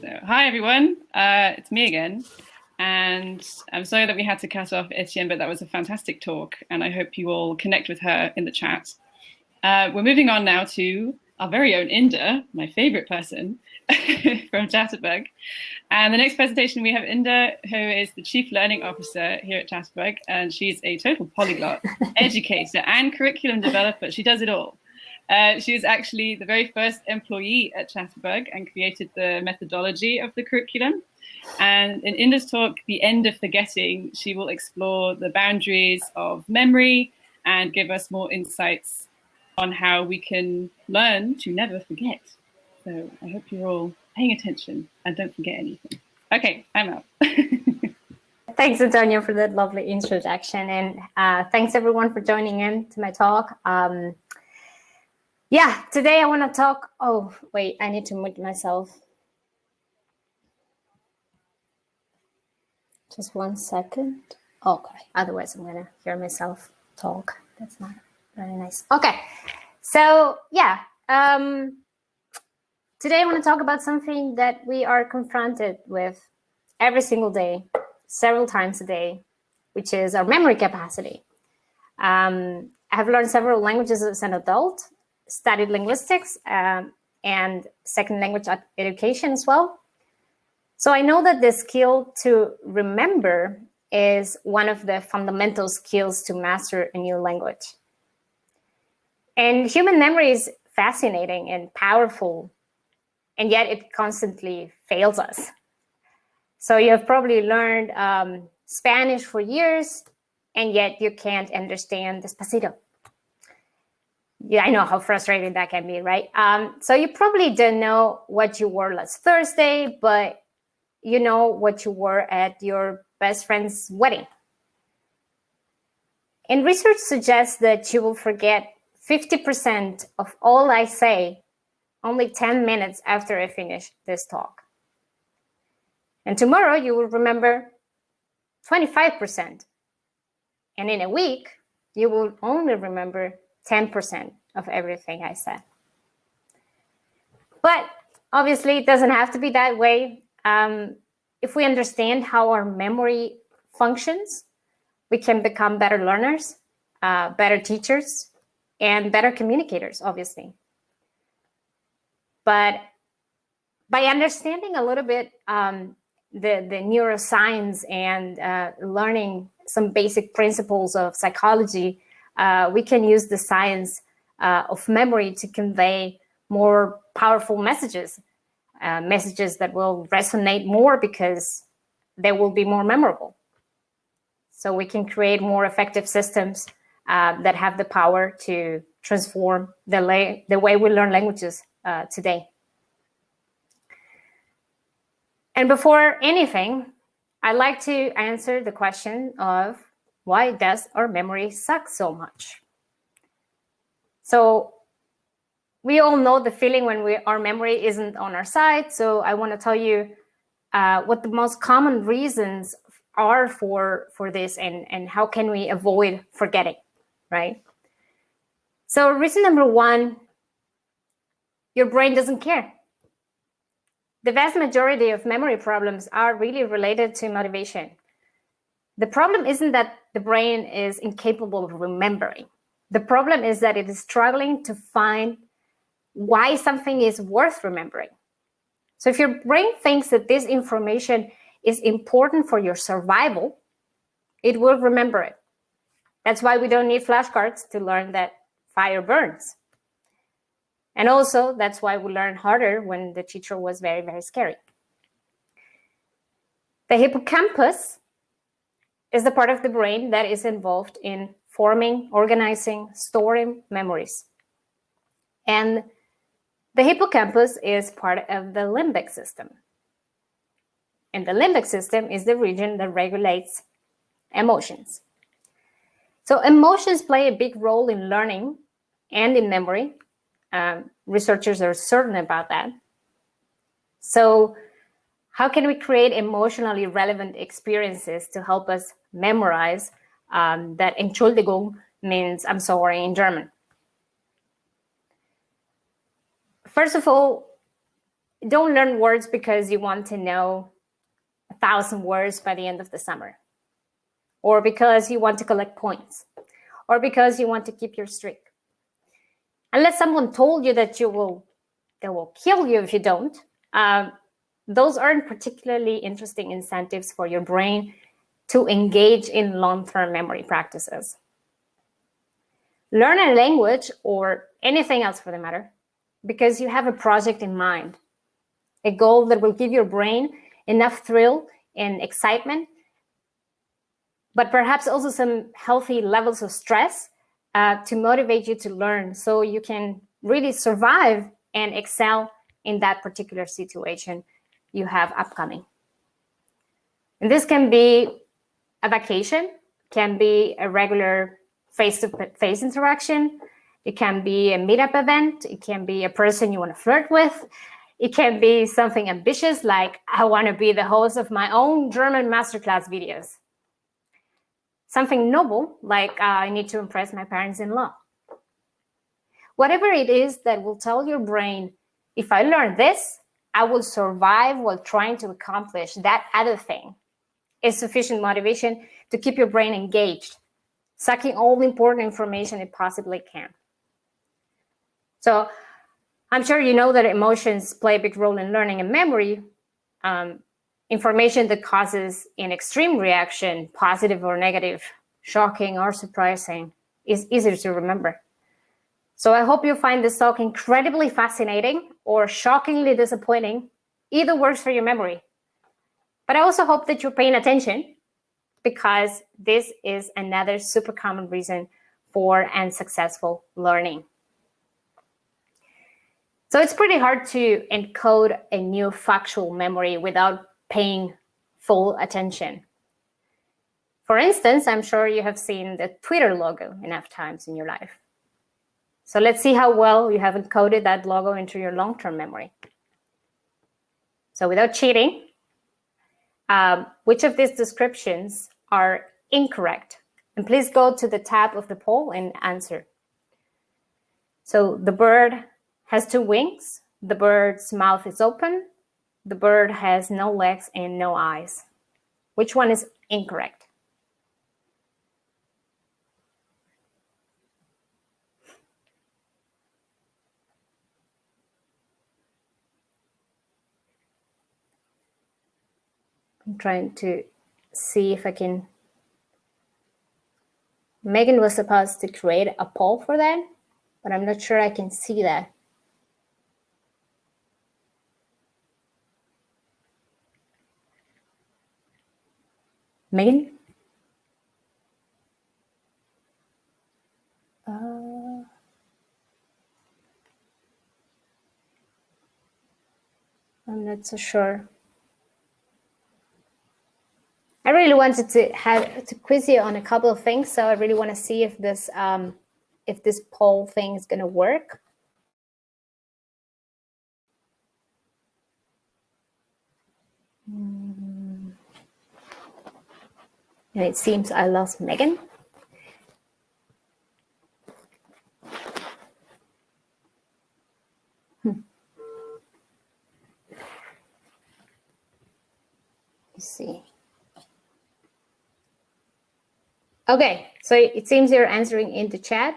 So, hi everyone, it's me again, and I'm sorry that we had to cut off Etienne, but that was a fantastic talk, and I hope you all connect with her in the chat. We're moving on now to our very own Inda, my favorite person from Chatterbug. And the next presentation we have Inda, who is the Chief Learning Officer here at Chatterbug, and she's a total polyglot, educator and curriculum developer. She does it all. She was actually the very first employee at Chatterbug and created the methodology of the curriculum. And in Inda's talk, The End of Forgetting, she will explore the boundaries of memory and give us more insights on how we can learn to never forget. So I hope you're all paying attention and don't forget anything. Okay, I'm out. Thanks, Antonio, for that lovely introduction. And thanks, everyone, for joining in to my talk. Yeah, today I want to talk. Oh, wait, I need to mute myself. Just 1 second. Okay, otherwise I'm going to hear myself talk. That's not very nice. Okay, so yeah, today I want to talk about something that we are confronted with every single day, several times a day, which is our memory capacity. I have learned several languages as an adult, studied linguistics and second language education as well. So I know that the skill to remember is one of the fundamental skills to master a new language. And human memory is fascinating and powerful, and yet it constantly fails us. So you have probably learned Spanish for years, and yet you can't understand Despacito. Yeah, I know how frustrating that can be, right? So you probably don't know what you wore last Thursday, but you know what you wore at your best friend's wedding. And research suggests that you will forget 50% of all I say only 10 minutes after I finish this talk. And tomorrow you will remember 25%. And in a week, you will only remember 10% of everything I said. But obviously, it doesn't have to be that way. If we understand how our memory functions, we can become better learners, better teachers, and better communicators, obviously. But by understanding a little bit the neuroscience and learning some basic principles of psychology, we can use the science of memory to convey more powerful messages, messages that will resonate more because they will be more memorable. So we can create more effective systems that have the power to transform the way we learn languages today. And before anything, I'd like to answer the question of why does our memory suck so much? So we all know the feeling when our memory isn't on our side. So I want to tell you what the most common reasons are for this and how can we avoid forgetting, right? So reason number one, your brain doesn't care. The vast majority of memory problems are really related to motivation. The problem isn't that the brain is incapable of remembering. The problem is that it is struggling to find why something is worth remembering. So if your brain thinks that this information is important for your survival, it will remember it. That's why we don't need flashcards to learn that fire burns. And also, that's why we learn harder when the teacher was very, very scary. The hippocampus is the part of the brain that is involved in forming, organizing, storing memories. And the hippocampus is part of the limbic system. And the limbic system is the region that regulates emotions. So emotions play a big role in learning and in memory. Researchers are certain about that. So how can we create emotionally relevant experiences to help us memorize that Entschuldigung means I'm sorry in German? First of all, don't learn words because you want to know 1,000 words by the end of the summer, or because you want to collect points, or because you want to keep your streak. Unless someone told you that they will kill you if you don't, those aren't particularly interesting incentives for your brain to engage in long-term memory practices. Learn a language, or anything else for the matter, because you have a project in mind, a goal that will give your brain enough thrill and excitement, but perhaps also some healthy levels of stress to motivate you to learn, so you can really survive and excel in that particular situation you have upcoming. And this can be a vacation, can be a regular face-to-face interaction, it can be a meetup event, it can be a person you want to flirt with, it can be something ambitious like I want to be the host of my own German masterclass videos. Something noble like I need to impress my parents-in-law. Whatever it is that will tell your brain, if I learn this, I will survive while trying to accomplish that other thing, is sufficient motivation to keep your brain engaged, sucking all the important information it possibly can. So I'm sure you know that emotions play a big role in learning and memory. Information that causes an extreme reaction, positive or negative, shocking or surprising, is easier to remember. So I hope you find this talk incredibly fascinating or shockingly disappointing. Either works for your memory. But I also hope that you're paying attention, because this is another super common reason for unsuccessful learning. So it's pretty hard to encode a new factual memory without paying full attention. For instance, I'm sure you have seen the Twitter logo enough times in your life. So let's see how well you have encoded that logo into your long-term memory. So without cheating, which of these descriptions are incorrect? And please go to the tab of the poll and answer. So the bird has 2 wings, the bird's mouth is open, the bird has no legs and no eyes. Which one is incorrect? I'm trying to see if I can. Megan was supposed to create a poll for that, but I'm not sure I can see that. Megan? I'm not so sure. I really wanted to quiz you on a couple of things, so I really want to see if this poll thing is going to work. And it seems I lost Megan. Let's see. Okay, so it seems you're answering in the chat,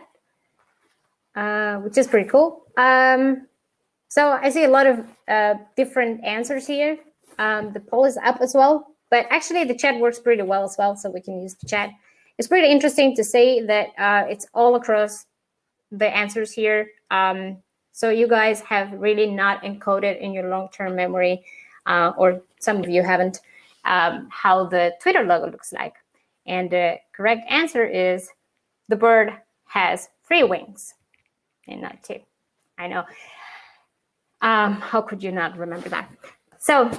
which is pretty cool. So I see a lot of different answers here. The poll is up as well, but actually the chat works pretty well as well, so we can use the chat. It's pretty interesting to say that it's all across the answers here. So you guys have really not encoded in your long-term memory, or some of you haven't, how the Twitter logo looks like. And the correct answer is the bird has 3 wings and not 2. I know. How could you not remember that? So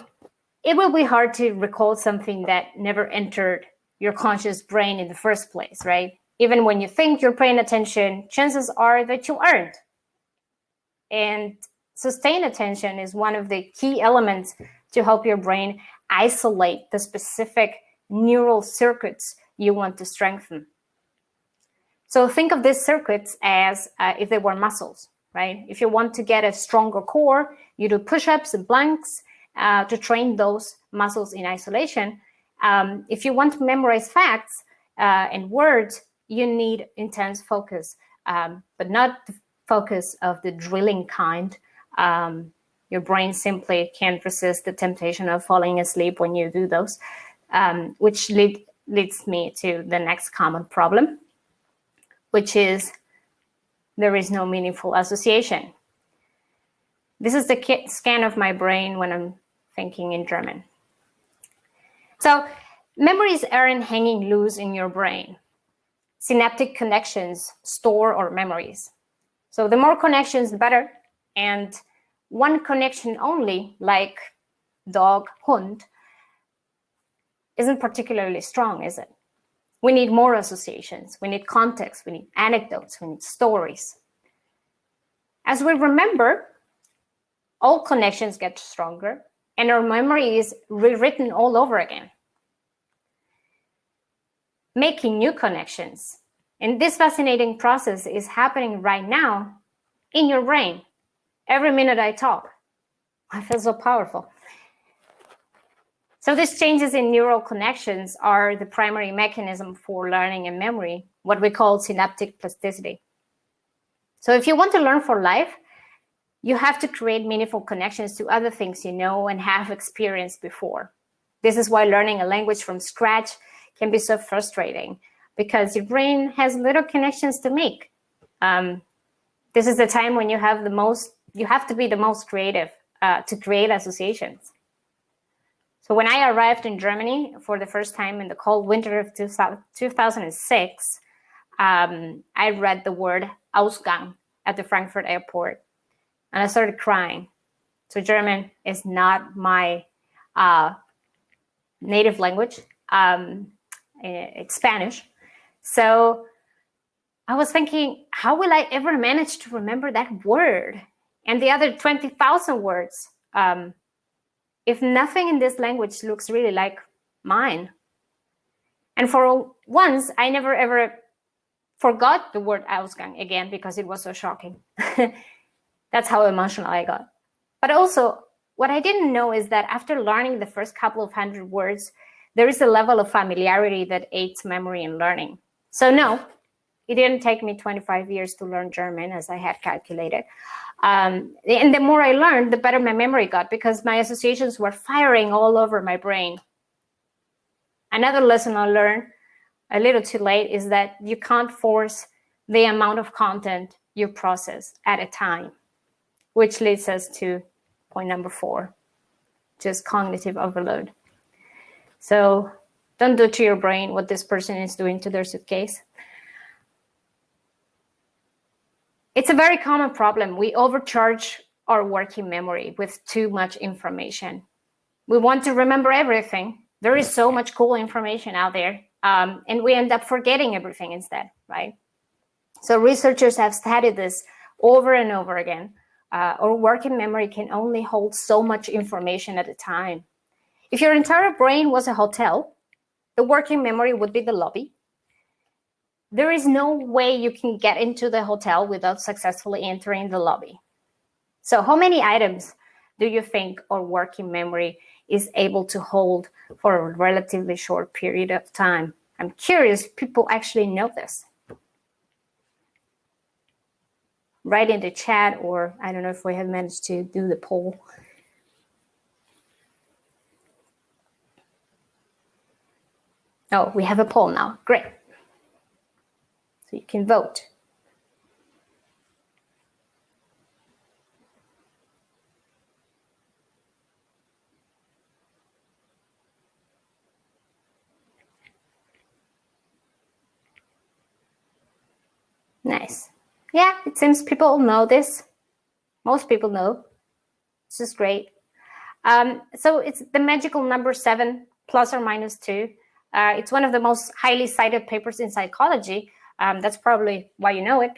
it will be hard to recall something that never entered your conscious brain in the first place, right? Even when you think you're paying attention, chances are that you aren't. And sustained attention is one of the key elements to help your brain isolate the specific neural circuits you want to strengthen. So think of these circuits as if they were muscles, right? If you want to get a stronger core, you do push-ups and planks to train those muscles in isolation. If you want to memorize facts and words, you need intense focus, but not the focus of the drilling kind. Your brain simply can't resist the temptation of falling asleep when you do those, which leads me to the next common problem, which is there is no meaningful association. This is the scan of my brain when I'm thinking in German. So memories aren't hanging loose in your brain. Synaptic connections store our memories. So the more connections, the better. And one connection only, like dog, Hund, isn't particularly strong, is it? We need more associations. We need context. We need anecdotes. We need stories. As we remember, all connections get stronger, and our memory is rewritten all over again. Making new connections. And this fascinating process is happening right now in your brain. Every minute I talk, I feel so powerful. So these changes in neural connections are the primary mechanism for learning and memory, what we call synaptic plasticity. So if you want to learn for life, you have to create meaningful connections to other things you know and have experienced before. This is why learning a language from scratch can be so frustrating, because your brain has little connections to make. This is the time when you have to be the most creative to create associations. So when I arrived in Germany for the first time in the cold winter of 2006, I read the word Ausgang at the Frankfurt airport, and I started crying. So German is not my native language. It's Spanish. So I was thinking, how will I ever manage to remember that word and the other 20,000 words if nothing in this language looks really like mine? And for once, I never ever forgot the word Ausgang again because it was so shocking. That's how emotional I got. But also, what I didn't know is that after learning the first couple of hundred words, there is a level of familiarity that aids memory and learning. So no, it didn't take me 25 years to learn German as I had calculated. And the more I learned, the better my memory got because my associations were firing all over my brain. Another lesson I learned a little too late is that you can't force the amount of content you process at a time, which leads us to point number 4, just cognitive overload. So don't do to your brain what this person is doing to their suitcase. It's a very common problem. We overcharge our working memory with too much information. We want to remember everything. There is so much cool information out there, and we end up forgetting everything instead, right? So researchers have studied this over and over again. Our working memory can only hold so much information at a time. If your entire brain was a hotel, the working memory would be the lobby. There is no way you can get into the hotel without successfully entering the lobby. So how many items do you think our working memory is able to hold for a relatively short period of time? I'm curious if people actually know this. Write in the chat, or I don't know if we have managed to do the poll. Oh, we have a poll now. Great. So you can vote. Nice. Yeah, it seems people know this. Most people know. This is great. So it's the magical number 7 plus or minus 2. It's one of the most highly cited papers in psychology. That's probably why you know it.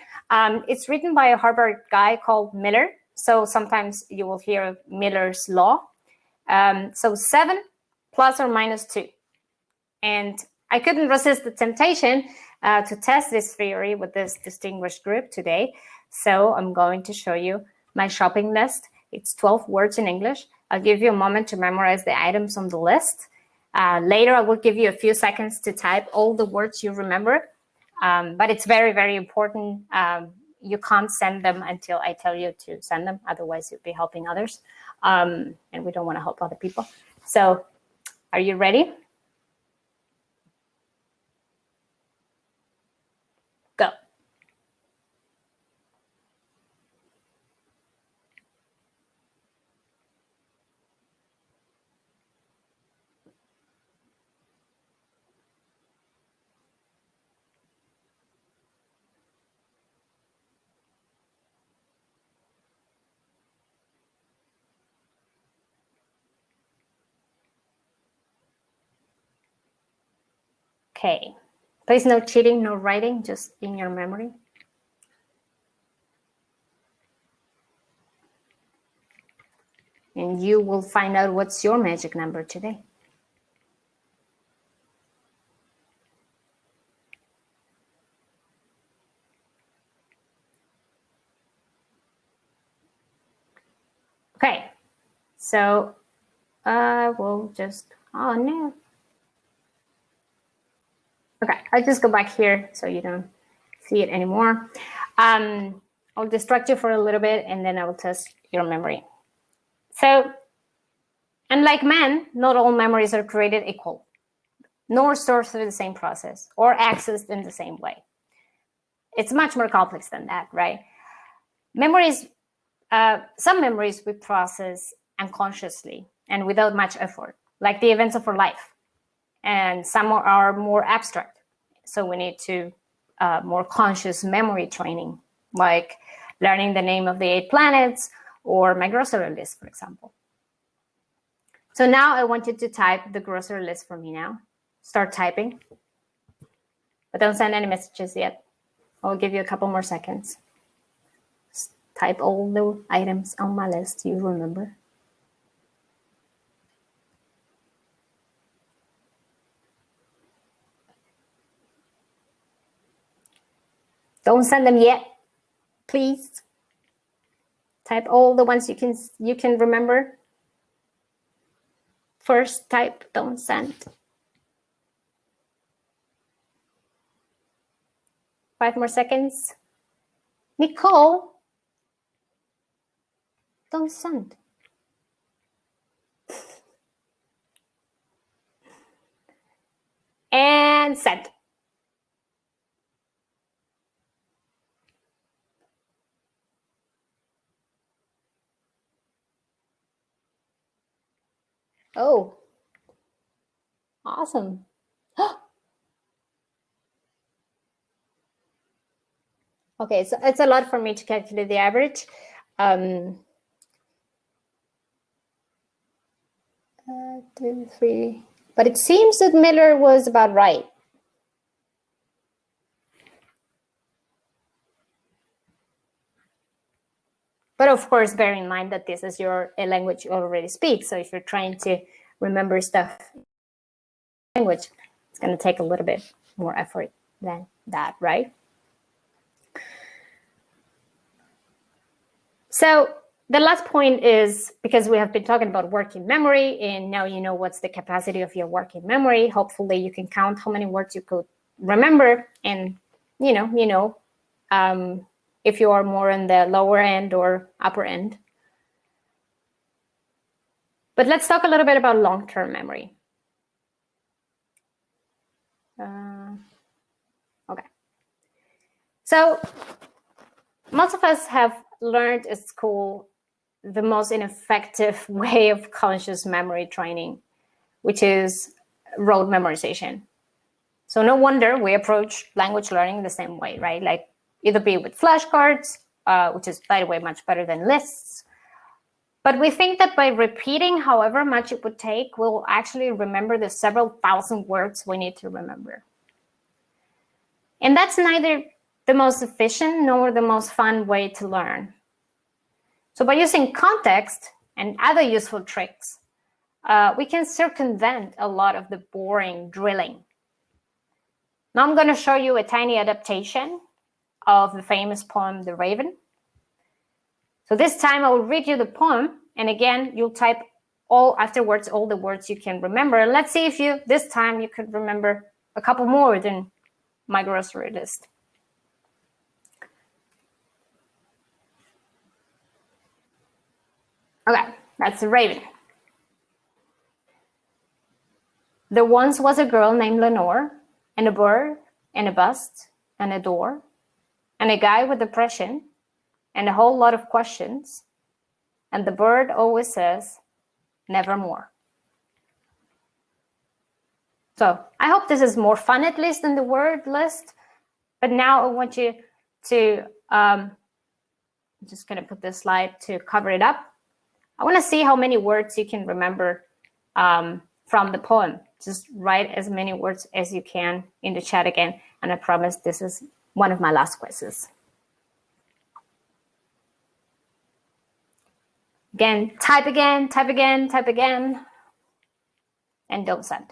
It's written by a Harvard guy called Miller. So sometimes you will hear of Miller's law. So 7 plus or minus 2. And I couldn't resist the temptation to test this theory with this distinguished group today. So I'm going to show you my shopping list. It's 12 words in English. I'll give you a moment to memorize the items on the list. Later, I will give you a few seconds to type all the words you remember. But it's very, very important. You can't send them until I tell you to send them. Otherwise, you'll be helping others. And we don't want to help other people. So are you ready? Go. Okay. Please, no cheating, no writing, just in your memory. And you will find out what's your magic number today. Okay, so I will just, oh no. Okay, I'll just go back here so you don't see it anymore. I'll distract you for a little bit and then I will test your memory. So, unlike men, not all memories are created equal, nor stored through the same process or accessed in the same way. It's much more complex than that, right? Memories, some memories we process unconsciously and without much effort, like the events of our life. And some are more abstract. So we need to more conscious memory training, like learning the name of the 8 planets or my grocery list, for example. So now I want you to type the grocery list for me now. Start typing, but don't send any messages yet. I'll give you a couple more seconds. Just type all the items on my list you remember. Don't send them yet, please. Type all the ones you can remember. First type, don't send. 5 more seconds. Nicole, don't send. And send. Oh, awesome. Okay, so it's a lot for me to calculate the average. 2, 3, but it seems that Miller was about right. But of course, bear in mind that this is a language you already speak. So if you're trying to remember stuff in language, it's going to take a little bit more effort than that, right? So the last point is, because we have been talking about working memory, and now you know what's the capacity of your working memory. Hopefully you can count how many words you could remember, and if you are more in the lower end or upper end. But let's talk a little bit about long-term memory. Okay. So most of us have learned at school the most ineffective way of conscious memory training, which is rote memorization. So no wonder we approach language learning the same way, right? Like either be with flashcards, which is, by the way, much better than lists. But we think that by repeating however much it would take, we'll actually remember the several thousand words we need to remember. And that's neither the most efficient nor the most fun way to learn. So by using context and other useful tricks, we can circumvent a lot of the boring drilling. Now I'm going to show you a tiny adaptation of the famous poem, The Raven. So this time I will read you the poem, and again, you'll type afterwards all the words you can remember. And let's see if this time you could remember a couple more than my grocery list. Okay, that's The Raven. There once was a girl named Lenore, and a bird, and a bust, and a door, and a guy with depression, and a whole lot of questions. And the bird always says, nevermore. So I hope this is more fun, at least, than the word list. But now I want you to, I'm just going to put this slide to cover it up. I want to see how many words you can remember from the poem. Just write as many words as you can in the chat again. And I promise this is one of my last quizzes. Again, type again, type again, type again, and don't send.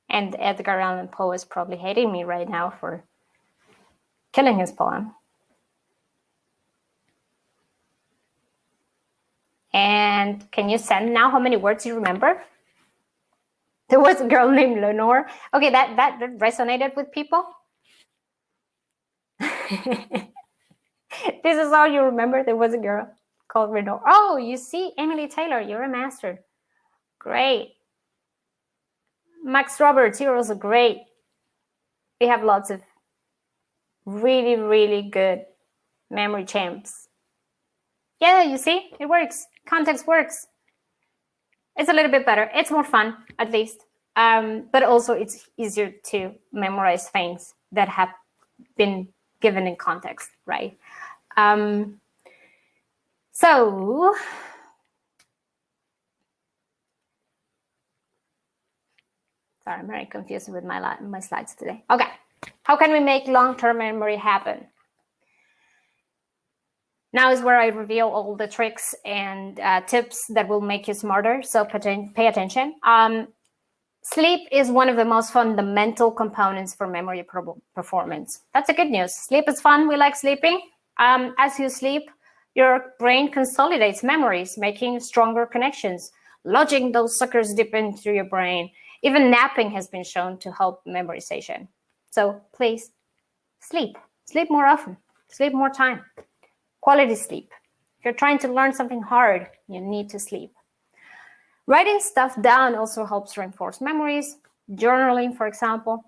And Edgar Allan Poe is probably hating me right now for killing his poem. And can you send now how many words you remember? There was a girl named Lenore. Okay, that resonated with people. This is all you remember. There was a girl called Lenore. Oh, you see, Emily Taylor, you're a master. Great. Max Roberts, you're also great. We have lots of really, really good memory champs. Yeah, you see, it works. Context works. It's a little bit better. It's more fun, at least. But also it's easier to memorize things that have been given in context, right? So, sorry, I'm very confused with my slides today. Okay, how can we make long-term memory happen? Now is where I reveal all the tricks and tips that will make you smarter, so pay attention. Sleep is one of the most fundamental components for memory performance. That's the good news. Sleep is fun. We like sleeping. As you sleep, your brain consolidates memories, making stronger connections, lodging those suckers deep into your brain. Even napping has been shown to help memorization. So please, sleep. Sleep more often. Sleep more time. Quality sleep. If you're trying to learn something hard, you need to sleep. Writing stuff down also helps reinforce memories. Journaling, for example,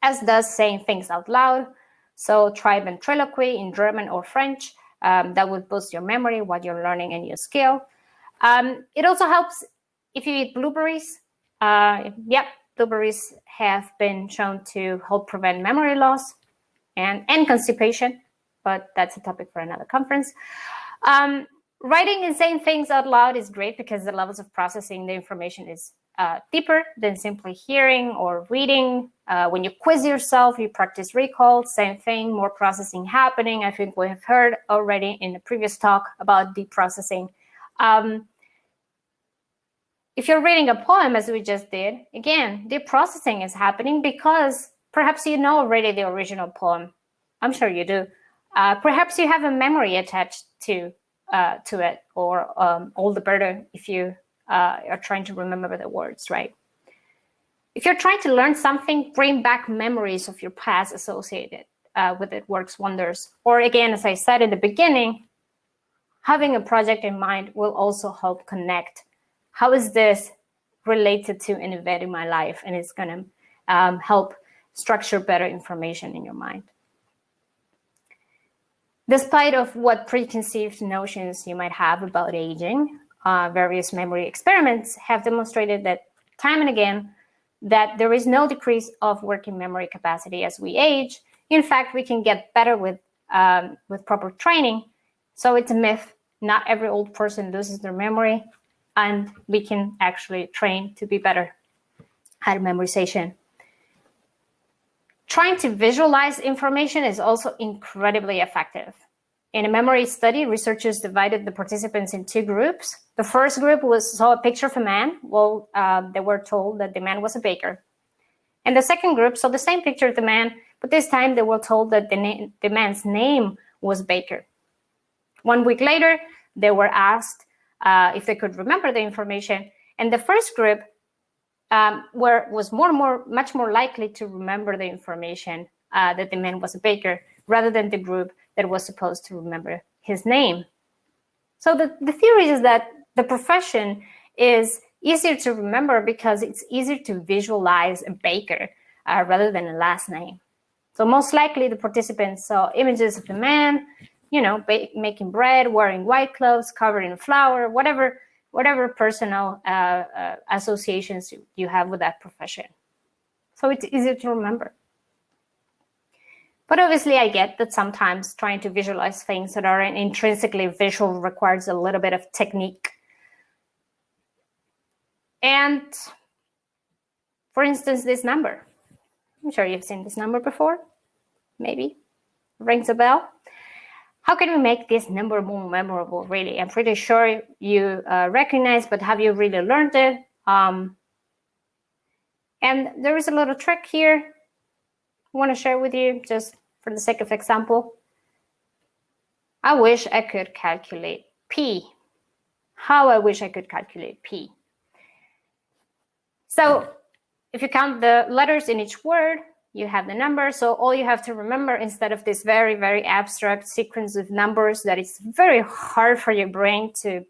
as does saying things out loud. So try ventriloquy in German or French. That will boost your memory while you're learning a new skill. It also helps if you eat blueberries. Blueberries have been shown to help prevent memory loss and constipation, but that's a topic for another conference. Writing and saying things out loud is great because the levels of processing the information is deeper than simply hearing or reading. When you quiz yourself, you practice recall, same thing, more processing happening. I think we have heard already in the previous talk about deep processing. If you're reading a poem, as we just did, again, deep processing is happening because perhaps you know already the original poem. I'm sure you do. Perhaps you have a memory attached to it, or all the better if you are trying to remember the words, right? If you're trying to learn something, bring back memories of your past associated with it works wonders. Or again, as I said in the beginning, having a project in mind will also help connect. How is this related to an event in my life? And it's going to help structure better information in your mind. Despite of what preconceived notions you might have about aging, various memory experiments have demonstrated that time and again that there is no decrease of working memory capacity as we age. In fact, we can get better with proper training. So it's a myth. Not every old person loses their memory, and we can actually train to be better at memorization. Trying to visualize information is also incredibly effective. In a memory study, researchers divided the participants in two groups. The first group saw a picture of a man. Well, they were told that the man was a baker. And the second group saw the same picture of the man, but this time they were told that the man's name was Baker. 1 week later, they were asked if they could remember the information. And the first group was much more likely to remember the information that the man was a baker, rather than the group that was supposed to remember his name. So the theory is that the profession is easier to remember because it's easier to visualize a baker rather than a last name. So most likely the participants saw images of the man, making bread, wearing white clothes, covered in flour, whatever personal associations you have with that profession. So it's easier to remember. But obviously I get that sometimes trying to visualize things that are intrinsically visual requires a little bit of technique. And for instance, this number. I'm sure you've seen this number before. Maybe. Rings a bell. How can we make this number more memorable, really? I'm pretty sure you recognize, but have you really learned it? And there is a little trick here I want to share with you, just for the sake of example. I wish I could calculate P. How I wish I could calculate P. So if you count the letters in each word, you have the number. So all you have to remember, instead of this very, very abstract sequence of numbers that it's very hard for your brain to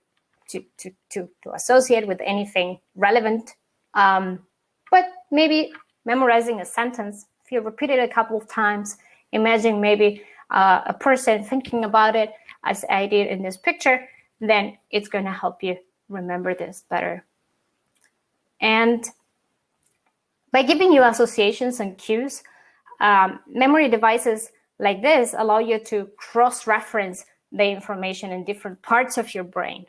associate with anything relevant, but maybe memorizing a sentence, if you repeat it a couple of times, imagine maybe a person thinking about it as I did in this picture, then it's going to help you remember this better. And by giving you associations and cues, memory devices like this allow you to cross-reference the information in different parts of your brain.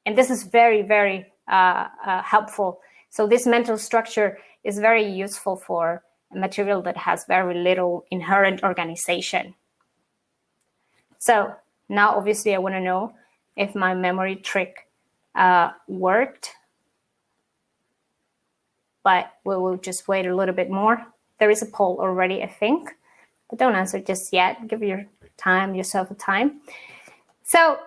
And this is very, very helpful. So this mental structure is very useful for a material that has very little inherent organization. So now, obviously, I want to know if my memory trick worked. But we will just wait a little bit more. There is a poll already, I think, but don't answer just yet. Give yourself a time. So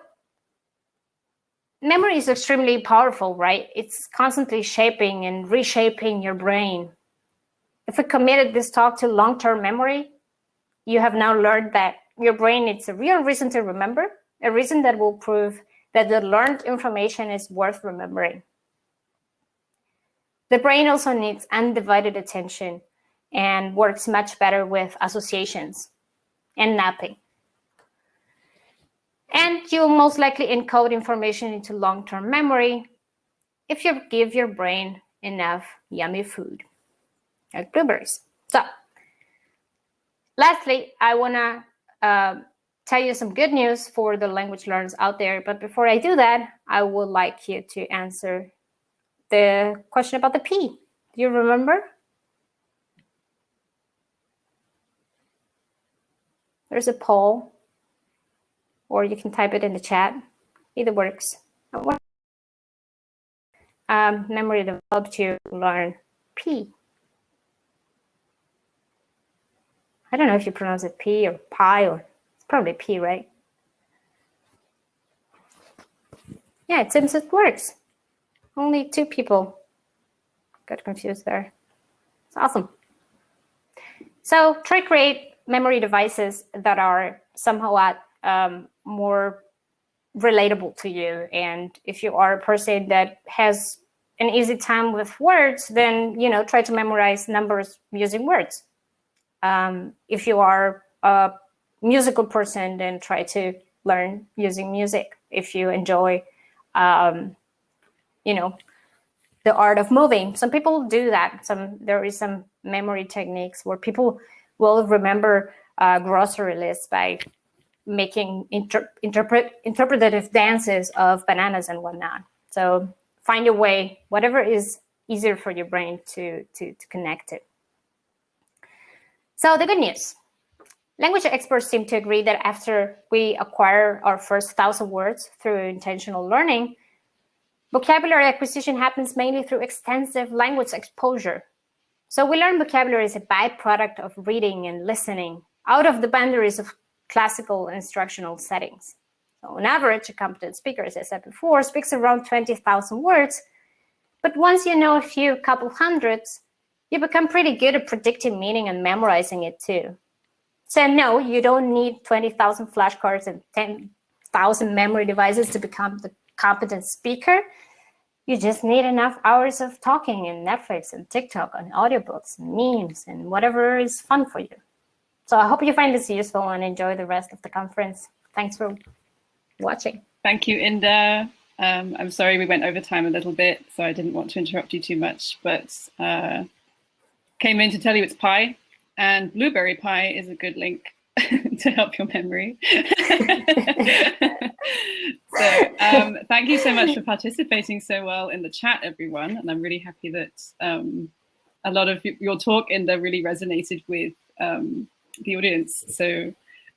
memory is extremely powerful, right? It's constantly shaping and reshaping your brain. If we committed this talk to long-term memory, you have now learned that your brain needs a real reason to remember, a reason that will prove that the learned information is worth remembering. The brain also needs undivided attention and works much better with associations and mapping. And you'll most likely encode information into long-term memory if you give your brain enough yummy food, like blueberries. So, lastly, I want to tell you some good news for the language learners out there. But before I do that, I would like you to answer the question about the P. Do you remember? There's a poll, or you can type it in the chat. Either works. Memory developed to learn P. I don't know if you pronounce it P or pi, or it's probably P, right? Yeah, it seems it works. Only 2 people got confused there. It's awesome. So try create memory devices that are somehow more relatable to you. And if you are a person that has an easy time with words, then try to memorize numbers using words. If you are a musical person, then try to learn using music. If you enjoy the art of moving. Some people do that. There is some memory techniques where people will remember grocery lists by making interpretative dances of bananas and whatnot. So find a way, whatever is easier for your brain to connect it. So the good news. Language experts seem to agree that after we acquire our first 1,000 words through intentional learning, vocabulary acquisition happens mainly through extensive language exposure. So we learn vocabulary as a byproduct of reading and listening out of the boundaries of classical instructional settings. So on average, a competent speaker, as I said before, speaks around 20,000 words. But once you know a couple hundreds, you become pretty good at predicting meaning and memorizing it too. So no, you don't need 20,000 flashcards and 10,000 memory devices to become the competent speaker. You just need enough hours of talking and Netflix and TikTok and audiobooks and memes and whatever is fun for you. So I hope you find this useful and enjoy the rest of the conference. Thanks for watching. Thank you, Inda. I'm sorry we went over time a little bit, so I didn't want to interrupt you too much, but came in to tell you it's pie, and blueberry pie is a good link to help your memory. So thank you so much for participating so well in the chat, everyone. And I'm really happy that a lot of your talk, Inda, really resonated with the audience. So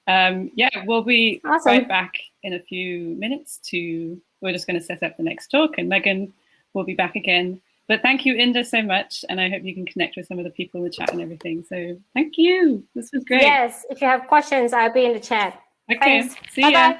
yeah, we'll be right back in a few minutes we're just going to set up the next talk, and Megan will be back again. But thank you, Inda, so much. And I hope you can connect with some of the people in the chat and everything. So thank you. This was great. Yes, if you have questions, I'll be in the chat. Okay, Thanks. See ya. Bye-bye.